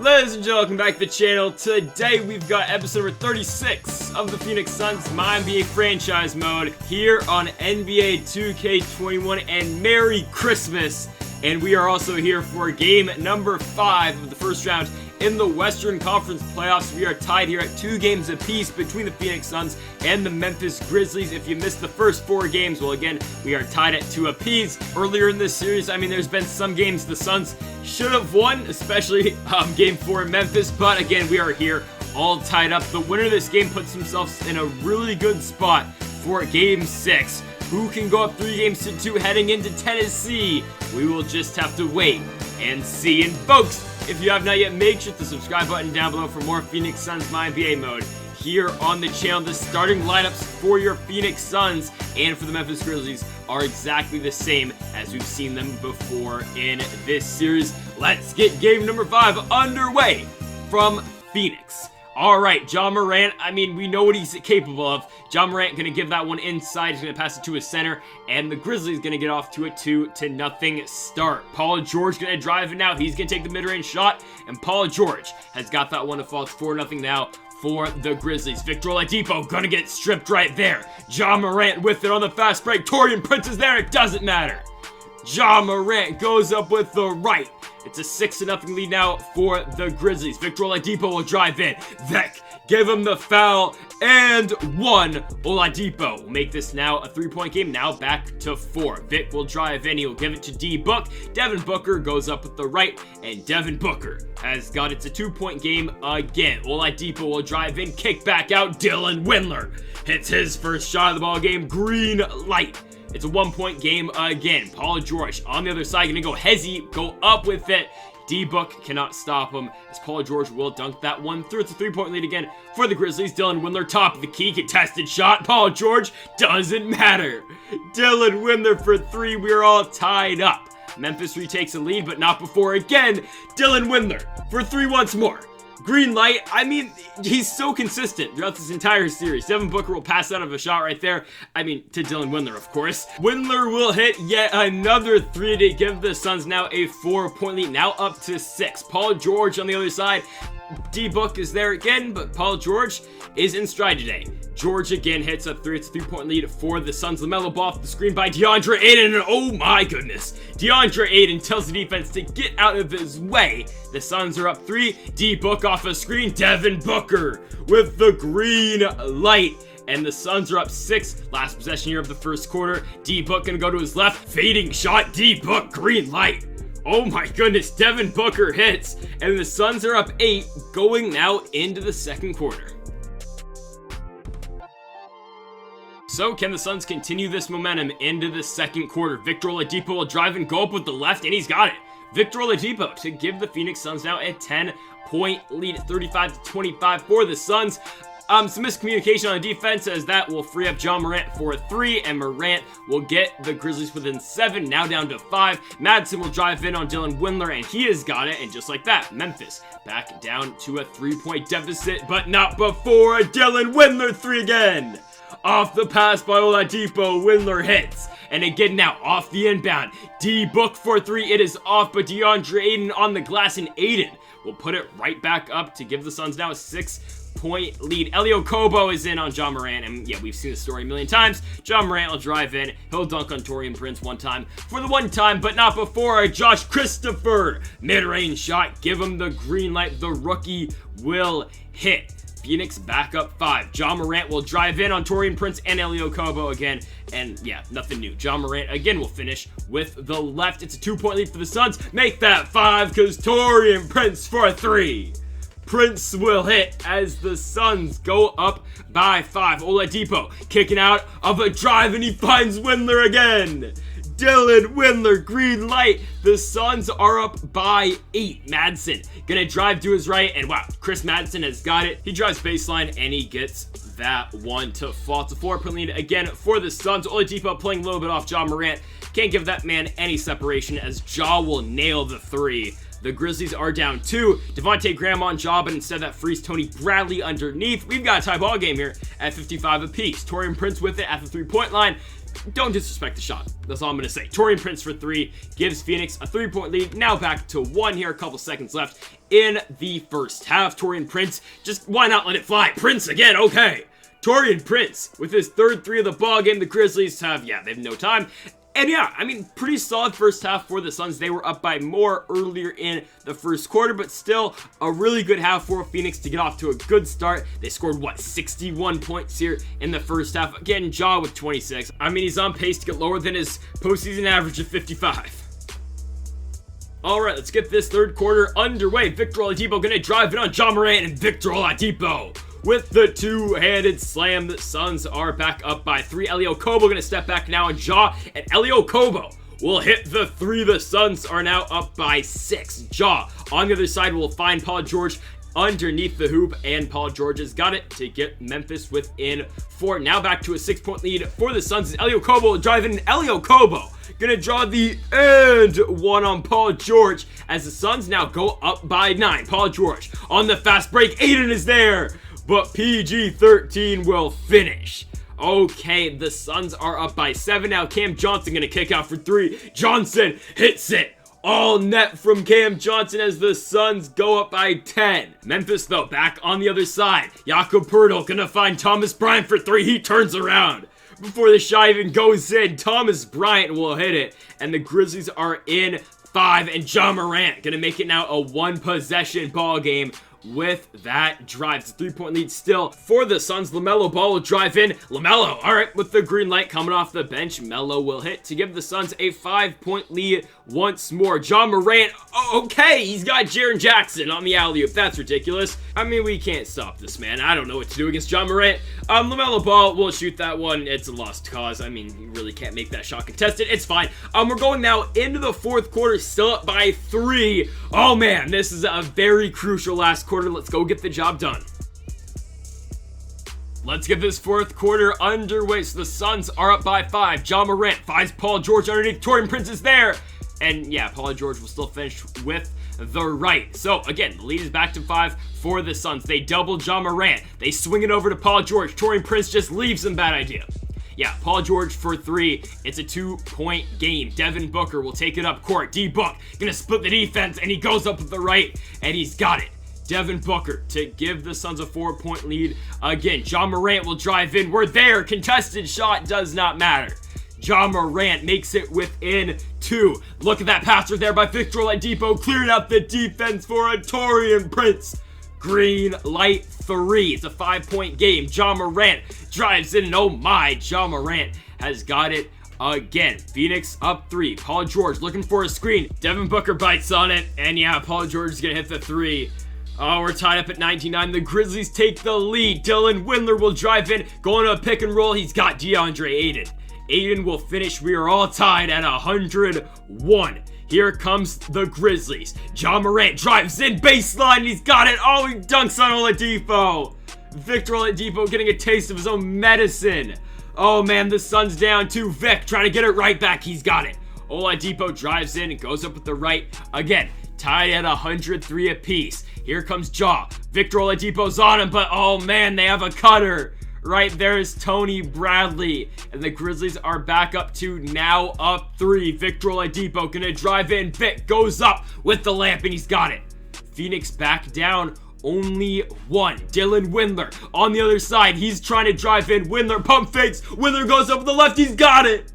Ladies and gentlemen, welcome back to the channel. Today we've got episode number 36 of the Phoenix Suns MyNBA franchise mode here on NBA 2K21, and Merry Christmas! And we are also here for game number 5 of the first round in the Western Conference playoffs. We are tied here at 2 games apiece between the Phoenix Suns and the Memphis Grizzlies. If you missed the first 4 games, well, again, we are tied at 2 apiece. Earlier in this series, I mean, there's been some games the Suns should have won, especially game 4 in Memphis, but again, we are here all tied up. The winner of this game puts themselves in a really good spot for game 6. Who can go up 3 games to 2 heading into Tennessee? We will just have to wait and see. And folks, if you have not yet, make sure to subscribe button down below for more Phoenix Suns MyNBA mode here on the channel. The starting lineups for your Phoenix Suns and for the Memphis Grizzlies are exactly the same as we've seen them before in this series. Let's get game number 5 underway from Phoenix. Alright, Ja Morant, I mean, we know what he's capable of. Ja Morant gonna give that one inside, he's gonna pass it to his center, and the Grizzlies gonna get off to a 2-0 start. Paul George gonna drive it now, he's gonna take the mid-range shot, and Paul George has got that one to fall. It's 4-0 now for the Grizzlies. Victor Oladipo gonna get stripped right there. Ja Morant with it on the fast break. Taurean Prince is there, it doesn't matter. Ja Morant goes up with the right. It's a 6-0 lead now for the Grizzlies. Victor Oladipo will drive in. Vic, give him the foul, and 1. Oladipo will make this now a 3-point game, now back to 4. Vic will drive in, he'll give it to D-Book. Devin Booker goes up with the right, and Devin Booker has got it's a 2-point game again. Oladipo will drive in, kick back out. Dylan Windler hits his first shot of the ball game. Green light. It's a 1-point game again. Paul George on the other side, gonna go Hezzy, go up with it. D-Book cannot stop him as Paul George will dunk that one through. It's a 3-point lead again for the Grizzlies. Dylan Windler, top of the key, contested shot. Paul George, doesn't matter. Dylan Windler for 3, we're all tied up. Memphis retakes a lead, but not before again. Dylan Windler for 3 once more. Green light, I mean, he's so consistent throughout this entire series. Devin Booker will pass out of a shot right there. I mean, to Dylan Windler, of course. Windler will hit yet another 3 to give the Suns now a 4-point lead, now up to 6. Paul George on the other side. D-Book is there again, but Paul George is in stride today. George again hits a 3. It's a 3-point lead for the Suns. LaMelo Ball off the screen by DeAndre Ayton, and oh my goodness. DeAndre Ayton tells the defense to get out of his way. The Suns are up 3. D-Book off a screen. Devin Booker with the green light. And the Suns are up 6. Last possession here of the first quarter. D-Book gonna go to his left. Fading shot. D-Book, green light. Oh my goodness, Devin Booker hits. And the Suns are up 8, going now into the second quarter. So can the Suns continue this momentum into the second quarter? Victor Oladipo will drive and go up with the left, and he's got it. Victor Oladipo to give the Phoenix Suns now a 10-point lead, 35-25 for the Suns. Some miscommunication on defense as that will free up Ja Morant for 3, and Morant will get the Grizzlies within 7, now down to 5. Madsen will drive in on Dylan Windler, and he has got it, and just like that, Memphis back down to a 3-point deficit, but not before a Dylan Windler 3 again. Off the pass by Oladipo, Windler hits. And again now, off the inbound. D-Book for 3, it is off, but DeAndre Ayton on the glass, and Ayton will put it right back up to give the Suns now a 6-point lead. Elio Kobo is in on Ja Morant, and yeah, we've seen the story a million times. Ja Morant will drive in, he'll dunk on Taurean Prince one time for the one time, but not before a Josh Christopher mid-range shot. Give him the green light, the rookie will hit. Phoenix back up 5. Ja Morant will drive in on Taurean Prince and Elio Kobo again. And yeah, nothing new. Ja Morant again will finish with the left. It's a 2-point lead for the Suns. Make that 5 because Taurean Prince for 3. Prince will hit as the Suns go up by 5. Oladipo kicking out of a drive, and he finds Windler again. Dylan Windler, green light. The Suns are up by 8. Madsen gonna drive to his right, and wow, Chris Madsen has got it. He drives baseline, and he gets that one to fall. It's a 4-point lead again for the Suns. Oladipo playing a little bit off Ja Morant. Can't give that man any separation as Ja will nail the 3. The Grizzlies are down 2. Devontae Graham on Ja, but instead that frees Tony Bradley underneath. We've got a tie ball game here at 55 apiece. Taurean Prince with it at the 3-point line. don't disrespect the shot. That's all I'm going to say. Taurean Prince for 3 gives Phoenix a 3-point lead. Now back to 1 here. A couple seconds left in the first half. Taurean Prince, just why not let it fly? Prince again, okay. Taurean Prince with his third 3 of the ball game. The Grizzlies have, they have no time. And yeah, I mean, pretty solid first half for the Suns. They were up by more earlier in the first quarter, but still a really good half for Phoenix to get off to a good start. They scored, 61 points here in the first half. Again, Ja with 26. I mean, he's on pace to get lower than his postseason average of 55. All right, let's get this third quarter underway. Victor Oladipo gonna drive it on Ja Morant, and Victor Oladipo with the two-handed slam. The Suns are back up by 3. Elio Kobo gonna step back now on Ja, and Elio Kobo will hit the 3. The Suns are now up by 6. Ja on the other side will find Paul George underneath the hoop, and Paul George has got it to get Memphis within 4. Now back to a 6-point lead for the Suns. Elio Kobo driving, and Elio Kobo gonna draw the and 1 on Paul George as the Suns now go up by 9. Paul George on the fast break. Aiden is there, but PG-13 will finish. Okay, the Suns are up by 7 now. Cam Johnson gonna kick out for 3. Johnson hits it. All net from Cam Johnson as the Suns go up by 10. Memphis, though, back on the other side. Jakob Poeltl gonna find Thomas Bryant for 3. He turns around. Before the shot even goes in, Thomas Bryant will hit it. And the Grizzlies are in 5. And Ja Morant gonna make it now a 1-possession ball game. With that drive, it's a 3-point lead still for the Suns. LaMelo Ball will drive in. LaMelo, all right, with the green light coming off the bench. Melo will hit to give the Suns a 5-point lead once more. Ja Morant, okay, he's got Jaren Jackson on the alley-oop. That's ridiculous. I mean, we can't stop this man. I don't know what to do against Ja Morant. LaMelo Ball will shoot that one. It's a lost cause. I mean, you really can't make that shot contested. It's fine. We're going now into the fourth quarter, still up by 3. Oh man, this is a very crucial last quarter. Let's go get the job done. Let's get this fourth quarter underway. So the Suns are up by 5. Ja Morant finds Paul George underneath. Taurean Prince is there. And yeah, Paul George will still finish with the right. So again, the lead is back to 5 for the Suns. They double Ja Morant. They swing it over to Paul George. Taurean Prince just leaves him. Bad idea. Yeah, Paul George for 3. It's a 2-point game. Devin Booker will take it up court. D-Book gonna split the defense, and he goes up with the right, and he's got it. Devin Booker to give the Suns a 4-point lead. Again, Ja Morant will drive in. We're there. Contested shot does not matter. Ja Morant makes it within 2. Look at that pass right there by Victor Oladipo, clearing out the defense for a Taurean Prince. Green light 3. It's a 5-point game. Ja Morant drives in, and oh my, Ja Morant has got it again. Phoenix up 3. Paul George looking for a screen. Devin Booker bites on it, and yeah, Paul George is gonna hit the 3. Oh, we're tied up at 99. The Grizzlies take the lead. Dylan Windler will drive in, going to a pick and roll. He's got DeAndre Ayton. Ayton will finish. We are all tied at 101. Here comes the Grizzlies. Ja Morant drives in, baseline. He's got it. Oh, he dunks on Oladipo. Victor Oladipo getting a taste of his own medicine. Oh man, the Suns down to Vic, trying to get it right back. He's got it. Oladipo drives in and goes up with the right. Again, tied at 103 apiece. Here comes Ja. Victor Oladipo's on him, but oh man, they have a cutter. Right there is Tony Bradley. And the Grizzlies are back up to now up 3. Victor Oladipo gonna drive in. Vic goes up with the lamp, and he's got it. Phoenix back down only 1. Dylan Windler on the other side. He's trying to drive in. Windler pump fakes. Windler goes up with the left. He's got it.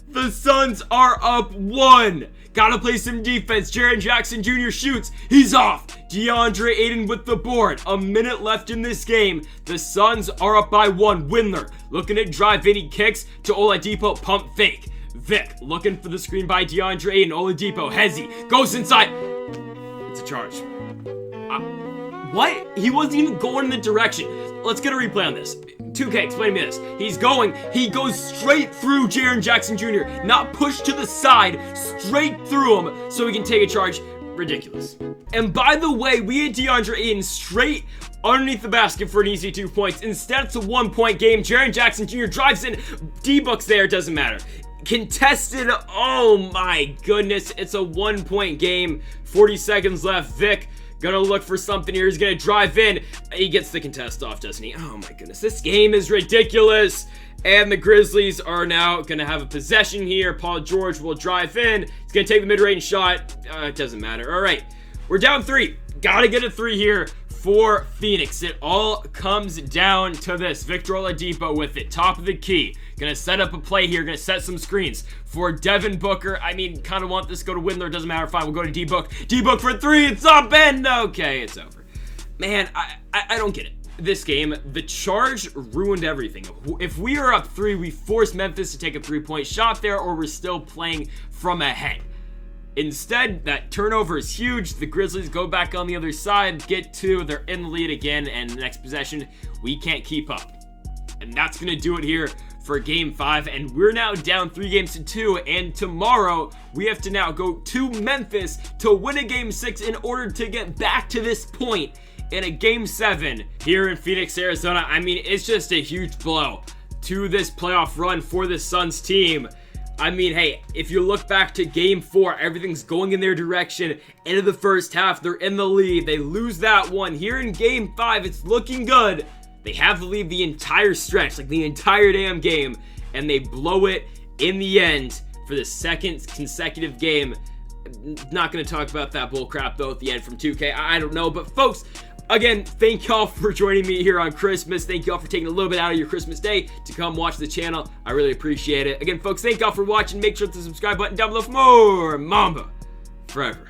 The Suns are up 1. Gotta play some defense. Jaren Jackson Jr. shoots. He's off. DeAndre Ayton with the board. A minute left in this game. The Suns are up by 1. Windler looking to drive in. He kicks to Oladipo. Pump fake. Vic looking for the screen by DeAndre Ayton. Oladipo. Hezzy goes inside. It's a charge. What? He wasn't even going in the direction. Let's get a replay on this. 2K, explain to me this. He goes straight through Jaren Jackson Jr., not pushed to the side, straight through him so he can take a charge. Ridiculous. And by the way, we had DeAndre Ayton straight underneath the basket for an easy 2 points. Instead, it's a 1-point game. Jaren Jackson Jr. drives in. D-Book's there, doesn't matter. Contested, oh my goodness. It's a 1-point game. 40 seconds left. Vic gonna look for something here. He's gonna drive in. He gets the contest off, doesn't he? Oh my goodness. This game is ridiculous. And the Grizzlies are now going to have a possession here. Paul George will drive in. He's going to take the mid-range shot. It doesn't matter. All right, we're down 3. Got to get a 3 here for Phoenix. It all comes down to this. Victor Oladipo with it, top of the key. Gonna set up a play here, gonna set some screens for Devin Booker. I mean, kind of want this to go to Windler, doesn't matter, fine, we'll go to D-Book. D-Book for 3, it's up, and okay, it's over. Man, I don't get it. This game, the charge ruined everything. If we are up 3, we force Memphis to take a 3-point shot there, or we're still playing from ahead. Instead, that turnover is huge. The Grizzlies go back on the other side, get 2, they're in the lead again, and the next possession, we can't keep up. And that's going to do it here for Game 5, and we're now down 3 games to 2, and tomorrow, we have to now go to Memphis to win a Game 6 in order to get back to this point in a Game 7 here in Phoenix, Arizona. I mean, it's just a huge blow to this playoff run for the Suns team. I mean, hey, if you look back to Game 4, everything's going in their direction. End of the first half, they're in the lead. They lose that one. Here in Game 5, it's looking good. They have the lead the entire stretch, like the entire damn game, and they blow it in the end for the second consecutive game. Not going to talk about that bull crap, though, at the end from 2K. I don't know, but folks, again, thank y'all for joining me here on Christmas. Thank y'all for taking a little bit out of your Christmas day to come watch the channel. I really appreciate it. Again, folks, thank y'all for watching. Make sure to hit the subscribe button down below for more Mamba forever.